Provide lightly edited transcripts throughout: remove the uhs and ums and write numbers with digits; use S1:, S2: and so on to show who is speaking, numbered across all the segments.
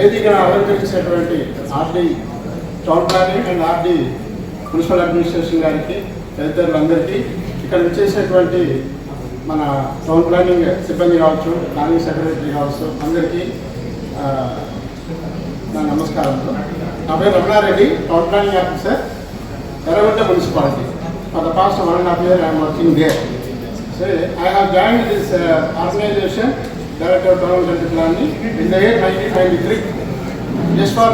S1: వేదికను అలంకరించినటువంటి RD town planning and RD municipal administration గారికి తదితరులందరికీ ఇక్కడ వచ్చేసినటువంటి మన టౌన్ ప్లానింగ్ సిబ్బంది కావచ్చు, ప్లానింగ్ సెక్రటరీ కావచ్చు, అందరికీ నా నమస్కారంతో. నా పేరు Ramana Reddy, town planning officer, Erragonda municipality. For the past 1.5 years I am working there. So I have joined this organization, Director of Town Planning, in the year 1993. Just for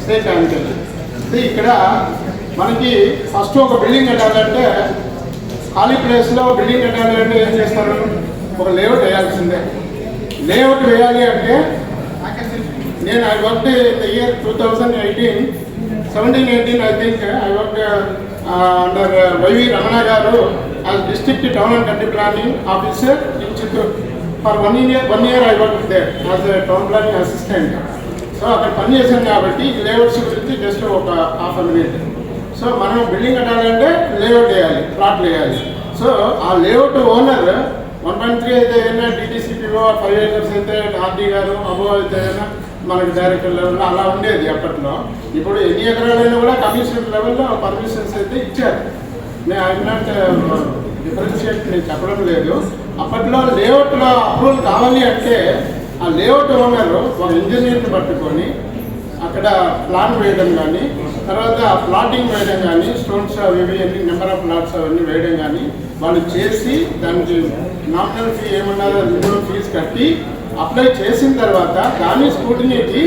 S1: sake I am telling. See, ఇక్కడ మనకి first ఒక building కట్టాలంటే ఖాళీ ప్లేస్లో building కట్టాలంటే ఏం చేస్తారు? ఒక లేఅవుట్ వేయాల్సిందే. లేఅవుట్ వేయాలి అంటే నేను I worked in the year 2018, 17-18 I think I worked under Y.V. Ramana garu as District Town and Country Planning Officer in Chittoor. For 1 year I worked there as a town planning assistant. So అక్కడ పని చేశాను కాబట్టి layouts గురించి just ఒక half an minute. So మనం building కట్టాలంటే layout వేయాలి, plot వేయాలి. సో ఆ లేఅవుట్ ఓనర్ 1.3 అయితే ఏదైనా DTCPO, 5 acres అయితే ఆర్డీ గారు, అబోవ్ అయితే ఏదైనా మనకి డైరెక్టర్ లెవెల్లో అలా ఉండేది అప్పట్లో. ఇప్పుడు ఎన్ని ఎకరాలైనా కూడా కమిషనర్ లెవెల్లో పర్మిషన్స్ అయితే ఇచ్చారు. నేను ఐ నాట్ డిఫరెన్షియేట్ నేను చెప్పడం లేదు. అప్పట్లో లేఅవుట్లో అప్రూవల్ కావాలి అంటే ఆ లేఅవుట్ ఓనర్ ఒక ఇంజనీర్ని పట్టుకొని అక్కడ ప్లాన్ వేయడం కానీ, తర్వాత ప్లాటింగ్ వేయడం కానీ, స్టోన్స్ అవి అన్ని నెంబర్ ఆఫ్ ప్లాట్స్ అవన్నీ వేయడం కానీ వాళ్ళు చేసి దానికి నామినల్ ఫీ ఏమన్నారో ఫీజు కట్టి అప్లై చేసిన తర్వాత దాని స్కూటినీకి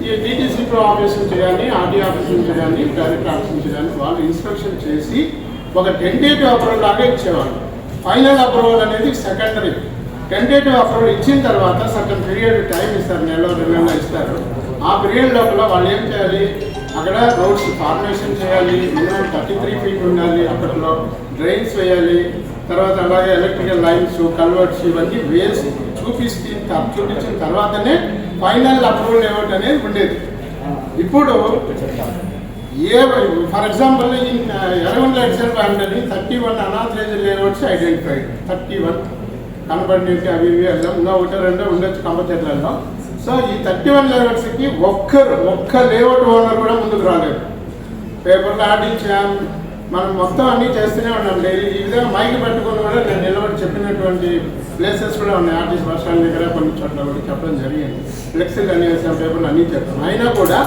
S1: ఈ DTCPO ఆఫీస్ నుంచి కానీ, ఆర్డీ ఆఫీస్ నుంచి కానీ, డైరెక్టర్ ఆఫీస్ నుంచి కానీ వాళ్ళు ఇన్స్పెక్షన్ చేసి ఒక టెంటేటివ్ అప్రూవల్ లాగా ఇచ్చేవాళ్ళు. ఫైనల్ అప్రూవల్ అనేది సెకండరీ. టెంటేటివ్ అప్రూవల్ ఇచ్చిన తర్వాత సర్టన్ పీరియడ్ టైం ఇస్తారు, నెలలో 2 నెలలు ఇస్తారు. ఆ పీరియడ్ లోపల వాళ్ళు ఏం చేయాలి? అక్కడ రోడ్స్ ఫార్మేషన్ చేయాలి, మినిమం 33 feet ఉండాలి, అప్పట్లో డ్రైన్స్ వేయాలి, తర్వాత అలాగే ఎలక్ట్రికల్ లైన్స్, కల్వర్ట్స్ ఇవన్నీ వేసి చూపించిన తర్వాతనే ఫైనల్ అప్రూవల్ లేఅవుట్ అనేది ఉండేది. ఇప్పుడు ఫర్ ఎగ్జాంపుల్ ఎర్రగొండ ఎక్సెల్ అంటే 31 అనాథరైజ్డ్ లేఅవుట్స్ ఐడెంటిఫైడ్. 31 కనబడినట్టు అవి ఇవి వెళ్దాం, ఇంకా 1-2 ఉండొచ్చు కంపచెట్లలో. సో ఈ 31 లేఅవుట్స్కి ఒక్క లేఅవుట్ ఓనర్ కూడా ముందుకు రాలేదు. పేపర్లో ఆడించాం, మనం మొత్తం అన్నీ చేస్తూనే ఉన్నాం డైలీ. ఈ విధంగా మైక్ పెట్టుకుని కూడా నేను నిలబడి చెప్పినటువంటి ప్లేసెస్ కూడా ఉన్నాయి. ఆర్టీసీ బస్ స్టాండ్ దగ్గర కొన్ని చోట్ల కూడా చెప్పడం జరిగింది. ఫ్లెక్సీలు అన్నీ వేసాం, పేపర్లు అన్నీ చెప్పాం. అయినా కూడా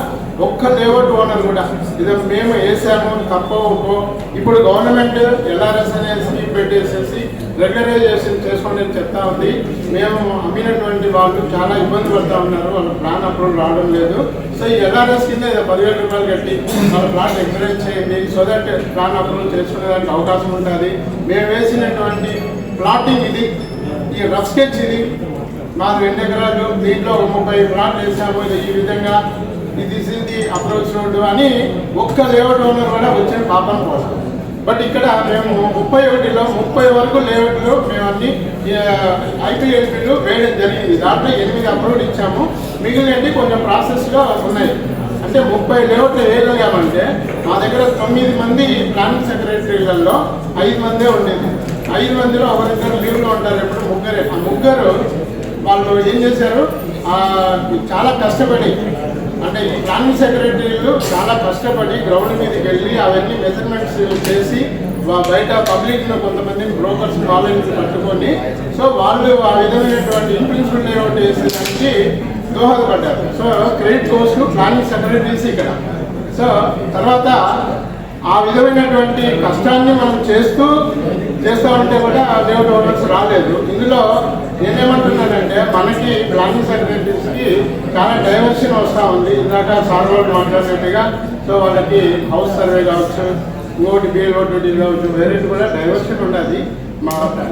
S1: ఒక్క లేఅవుట్ ఓనర్ కూడా ఇది మేము వేసాము తప్పో ఒప్పో. ఇప్పుడు గవర్నమెంట్ LRS అనే స్కీమ్ పెట్టేసేసి రెగ్యులరైజేషన్ చేసుకోండి అని చెప్తా ఉంది. మేము అమ్మినటువంటి వాళ్ళు చాలా ఇబ్బంది పడుతూ ఉన్నారు, వాళ్ళ ప్లాన్ అప్రూవల్ రావడం లేదు. సో ఈ LRS కింద 10,000 రూపాయలు కట్టి వాళ్ళ ప్లాట్ ఎంకరేజ్ చేయండి, సో దట్ ప్లాన్ అప్రూవల్ చేసుకునేదానికి అవకాశం ఉంటుంది. మేము వేసినటువంటి ప్లాటింగ్ ఇది, ఈ రఫ్ స్కెచ్ ఇది, మాకు 2 ఎకరాలు, దీంట్లో 30 ప్లాట్లు వేసాము, ఈ విధంగా ఇది అప్రోచ్ రోడ్డు అని ఒక్క లేఅవుట్ ఓనర్ కూడా వచ్చిన పాపం కోసం. బట్ ఇక్కడ మేము 31లో 30 వరకు లేఅవుట్లు మేము అన్ని IPLPలు వేయడం జరిగింది. దాంట్లో 8 అప్రూవల్ ఇచ్చాము, మిగిలినవి కొంచెం ప్రాసెస్లో ఉన్నాయి. అంటే 30 లేఅవుట్లు వేయగలిగామంటే మా దగ్గర 9 మంది ప్లానింగ్ సెక్రటరీలలో 5 మందే ఉండేది. 5 మందిలో ఒకరిద్దరు లీవ్లో ఉంటారు, ఎప్పుడు ముగ్గురే. ఆ ముగ్గురు వాళ్ళు ఏం చేశారు? చాలా కష్టపడి, అంటే ఈ ప్లానింగ్ సెక్రటరీలు చాలా కష్టపడి గ్రౌండ్ మీదకి వెళ్ళి అవన్నీ మెజర్మెంట్స్ చేసి బయట పబ్లిక్ను కొంతమందిని బ్రోకర్స్ వాళ్ళని పట్టుకొని సో వాళ్ళు ఆ విధమైనటువంటి ఇన్ప్రిన్సిపల్ లేఅవుట్ వేసేదానికి దోహదపడ్డారు. So credit course planning secretaries ఇక్కడ. సో తర్వాత ఆ విధమైనటువంటి కష్టాన్ని మనం చేస్తూ ఉంటే కూడా లేఅవుట్ ఓనర్స్ రాలేదు. ఇందులో నేనేమంటున్నానంటే మనకి ప్లానింగ్ సెక్రటరీస్కి చాలా డైవర్షన్ వస్తూ ఉంది. ఇందాక సార్ వాళ్ళు మాట్లాడినట్టుగా సో వాళ్ళకి హౌస్ సర్వే కావచ్చు, ఇంకోటి BLO డ్యూటీ కావచ్చు, వేరే కూడా డైవర్షన్ ఉన్నది.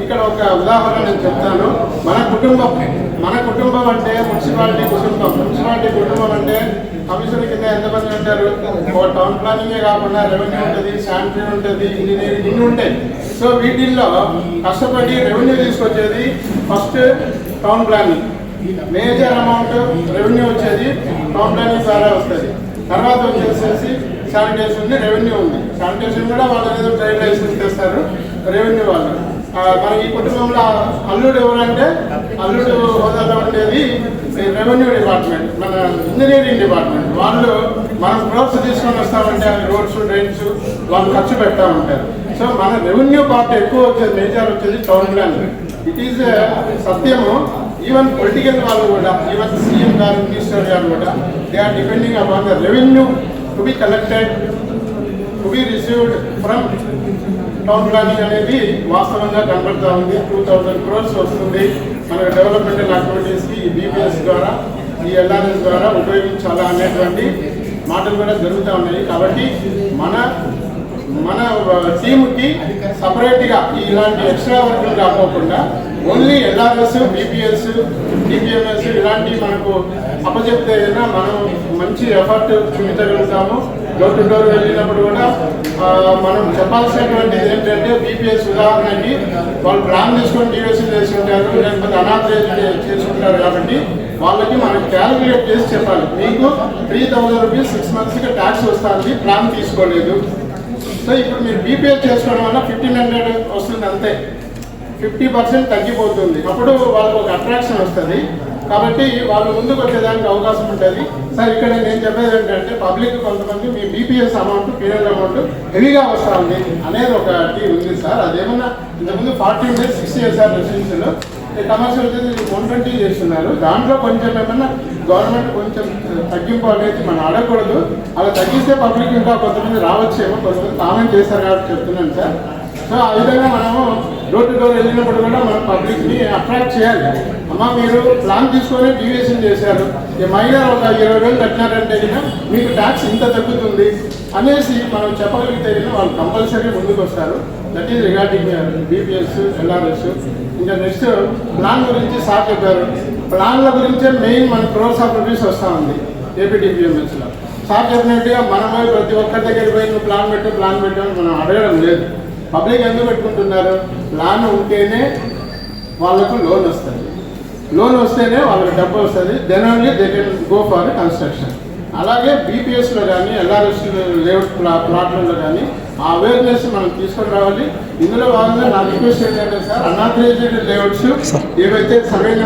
S1: ఇక్కడ ఒక ఉదాహరణ నేను చెప్తాను. మన కుటుంబం అంటే మున్సిపాలిటీ కుటుంబం అంటే కమిషనర్ కింద ఎంతమంది ఉంటారు? ఒక టౌన్ ప్లానింగే కాకుండా రెవెన్యూ ఉంటుంది, శానిటరీ ఉంటుంది, ఇంజనీరింగ్ ఇన్ని ఉంటాయి. సో వీటిల్లో కష్టపడి రెవెన్యూ తీసుకొచ్చేది first town planning. Major amount revenue వచ్చేది టౌన్ ప్లానింగ్ ద్వారా వస్తుంది. తర్వాత వచ్చేసేసి శానిటేషన్ ఉంది, రెవెన్యూ ఉంది. శానిటేషన్ కూడా వాళ్ళు ఏదో ట్రైడ్ లైసెన్స్ తెస్తారు రెవెన్యూ వాళ్ళు. మన ఈ కుటుంబంలో అల్లుడు ఎవరంటే అల్లుడు హోదాలో ఉండేది రెవెన్యూ డిపార్ట్మెంట్, మన ఇంజనీరింగ్ డిపార్ట్మెంట్. వాళ్ళు మనం క్రోర్స్ తీసుకొని వస్తామంటే అది రోడ్స్ డ్రైన్స్ వాళ్ళు ఖర్చు పెడతా ఉంటారు. సో మన రెవెన్యూ పార్ట్ ఎక్కువ వచ్చేది, మేజర్ వచ్చేది టౌన్ ప్లాన్. ఇట్ ఈస్ సత్యము. ఈవెన్ పొలిటికల్ వాళ్ళు కూడా, ఈవెన్ సీఎం గారు, మినిస్టర్ గారు కూడా, they are depending upon the revenue to be collected, to be received from town planning అనేది వాస్తవంగా కనబడుతూ ఉంది. 2000 crores వస్తుంది మనకు డెవలప్మెంటల్ యాక్టివిటీస్కి ఈ బీపీఎస్ ద్వారా, ఈ ఎల్ఆర్ఎస్ ద్వారా ఉపయోగించాలా అనేటువంటి మాటలు కూడా జరుగుతూ ఉన్నాయి. కాబట్టి మన టీముకి సపరేట్గా ఇలాంటి ఎక్స్ట్రా వర్క్లు కాకోకుండా ఓన్లీ ఎల్ఆర్ఎస్, బీపీఎస్, డిపిఎంఎస్ ఇలాంటివి మనకు అప్పచెప్తే అయినా మనం మంచి ఎఫర్ట్ చూపించగలుగుతాము. డోర్ టు డోర్ వెళ్ళినప్పుడు కూడా మనం చెప్పాల్సినటువంటిది ఏంటంటే, బీపీఎస్ ఉదాహరణకి వాళ్ళు ప్లాన్ తీసుకొని డిఎస్సీ చేసుకుంటారు, లేకపోతే అనాథరైజ్ చేసుకుంటారు. కాబట్టి వాళ్ళకి మనం క్యాలిక్యులేట్ చేసి చెప్పాలి, మీకు 3000 రూపీస్ 6 monthsకి ట్యాక్స్ వస్తుంది, ప్లాన్ తీసుకోలేదు. సో ఇప్పుడు మీరు బీపీఎస్ చేసుకోవడం వల్ల 1500 వస్తుంది, అంతే. 50% తగ్గిపోతుంది. అప్పుడు వాళ్ళకు ఒక అట్రాక్షన్ వస్తుంది. కాబట్టి వాళ్ళు ముందుకు వచ్చేదానికి అవకాశం ఉంటుంది. సార్ ఇక్కడ నేను చెప్పేది ఏంటంటే, పబ్లిక్ కొంతమంది మీ బీపీఎస్ అమౌంట్, పీరియడ్ అమౌంట్ హెవీగా వస్తూ ఉంది అనేది ఒకటి ఉంది సార్. అదేమన్నా ఇంతకుముందు 40 days 60 years sir residential, commercial వచ్చేది 120 చేస్తున్నారు. దాంట్లో కొంచెం ఏమన్నా గవర్నమెంట్ కొంచెం తగ్గింపు అనేది మనం అడగకూడదు. అలా తగ్గిస్తే పబ్లిక్ ఇంకా కొంతమంది రావచ్చేమో, కొంతమంది కామెంట్ చేస్తారు కాబట్టి చెప్తున్నాను సార్. సో ఆ విధంగా మనము డోర్ టు డోర్ వెళ్ళినప్పుడు కూడా మనం పబ్లిక్ని అట్రాక్ట్ చేయాలి. అమ్మ మీరు ప్లాన్ తీసుకొని డీవియేషన్ చేశారు, ఈ మైనర్ ఒక 20,000 కట్టినారంటే మీకు ట్యాక్స్ ఇంత తగ్గుతుంది అనేసి మనం చెప్పగలిగితే వాళ్ళు కంపల్సరీ ముందుకు వస్తారు. That is regarding BPS, LRS. ఇంకా నెక్స్ట్ ప్లాన్ గురించి సార్ చెప్పారు. ప్లాన్ల గురించే మెయిన్ మన crores of rupees వస్తూ ఉంది ఏపీడీపీఎంఎస్లో. సార్ చెప్పినట్టుగా మనమే ప్రతి ఒక్కరి దగ్గరికి పోయి నువ్వు ప్లాన్ పెట్టు అని మనం అడగడం లేదు. పబ్లిక్ ఎందుకు పెట్టుకుంటున్నారు? ప్లాన్ ఉంటేనే వాళ్ళకు లోన్ వస్తుంది, లోన్ వస్తేనే వాళ్ళకి డబ్బు వస్తుంది. Then only they can go for construction. అలాగే బీపీఎస్లో కానీ, ఎల్ఆర్ఎస్ లేఅవుట్ ప్లాట్లలో కానీ ఆ అవేర్నెస్ మనం తీసుకొని రావాలి. ఇందులో భాగంగా నా రిక్వెస్ట్ ఏంటంటే సార్, అన్ఆథరైజ్డ్ లేఅవుట్స్ ఏవైతే సరైన